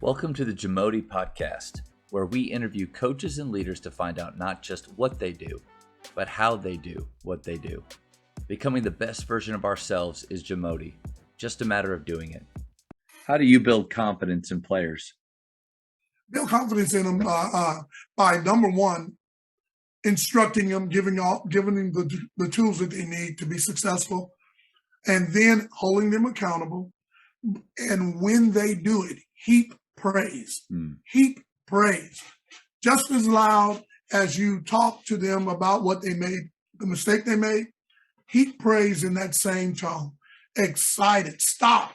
Welcome to the JAMODI podcast, where we interview coaches and leaders to find out not just what they do, but how they do what they do. Becoming the best version of ourselves is JAMODI, just a matter of doing it. How do you build confidence in players? Build confidence in them by number one, instructing them, giving them the tools that they need to be successful, and then holding them accountable. And when they do it, heap praise. Heap praise. Just as loud as you talk to them about what they made, the mistake they made, heap praise in that same tone. Excited. Stop.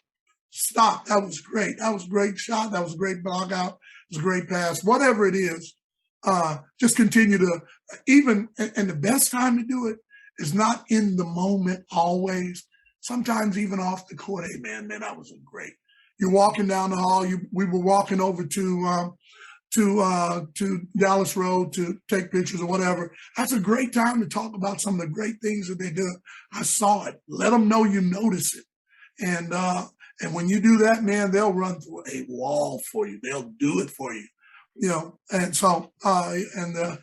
That was great. That was a great shot. That was a great block out. It was a great pass. Whatever it is, just continue to, and the best time to do it is not in the moment always. Sometimes even off the court. Hey, man, that was great. You're walking down the hall. We were walking over to Dallas Road to take pictures or whatever. That's a great time to talk about some of the great things that they do. I saw it. Let them know you notice it. And when you do that, man, they'll run through a wall for you. They'll do it for you. And so the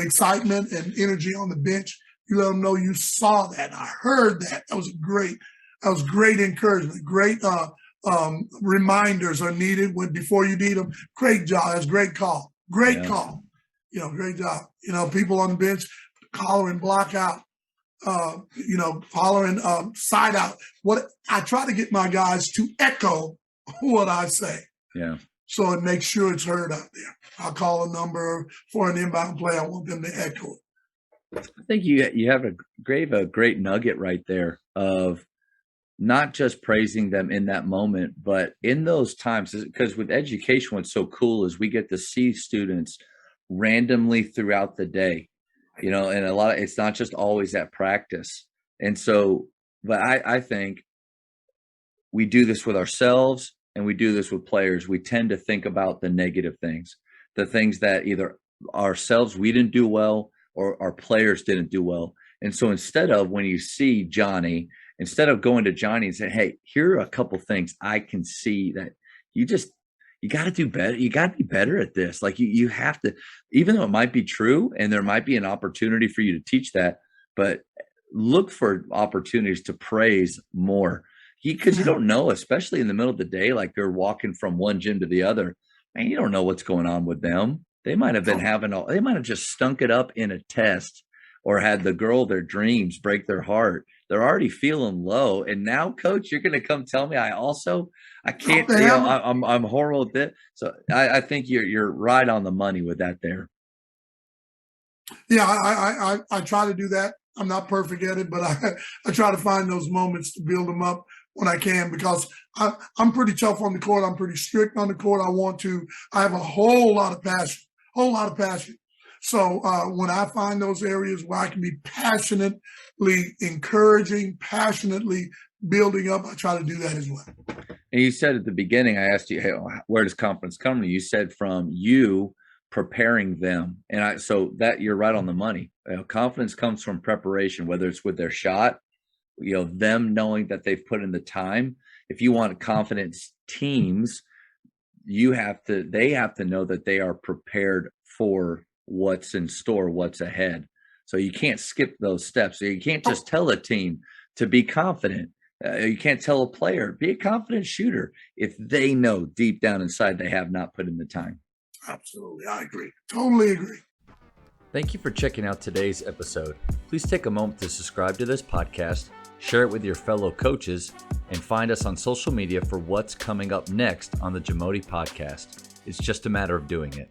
excitement and energy on the bench, you let them know you saw that. I heard that. That was great encouragement. Great reminders are needed before you need them. Great job. That's great call. Great call. Great job. People on the bench hollering block out. Hollering side out. What I try to get my guys to echo what I say. Yeah. So it makes sure it's heard out there. I'll call a number for an inbound play. I want them to echo it. I think you have a great nugget right there of not just praising them in that moment, but in those times, because with education, what's so cool is we get to see students randomly throughout the day, and it's not just always at practice. And so, but I think we do this with ourselves and we do this with players. We tend to think about the negative things, the things that either ourselves, we didn't do well, or our players didn't do well. And so instead of when you see Johnny, instead of going to Johnny and saying, hey, here are a couple things I can see that you got to do better. You got to be better at this. Like you have to, even though it might be true and there might be an opportunity for you to teach that, but look for opportunities to praise more. Because you don't know, especially in the middle of the day, like they're walking from one gym to the other, man, you don't know what's going on with them. They might have been they might have just stunk it up in a test or had the girl of their dreams break their heart. They're already feeling low. And now, coach, you're going to come tell me I can't, I'm horrible at this. So I think you're right on the money with that there. Yeah, I try to do that. I'm not perfect at it, but I try to find those moments to build them up when I can, because I'm pretty tough on the court. I'm pretty strict on the court. I have a whole lot of passion. So when I find those areas where I can be passionately encouraging, passionately building up, I try to do that as well. And you said at the beginning, I asked you, hey, where does confidence come from? You said from you preparing them. And so that you're right on the money. Confidence comes from preparation, whether it's with their shot, them knowing that they've put in the time. If you want confidence teams, they have to know that they are prepared for what's in store, what's ahead. So you can't skip those steps. So you can't just tell a team to be confident. You can't tell a player, be a confident shooter, if they know deep down inside they have not put in the time. Absolutely. I agree. Totally agree. Thank you for checking out today's episode. Please take a moment to subscribe to this podcast, share it with your fellow coaches, and find us on social media for what's coming up next on the JAMODI podcast. It's just a matter of doing it.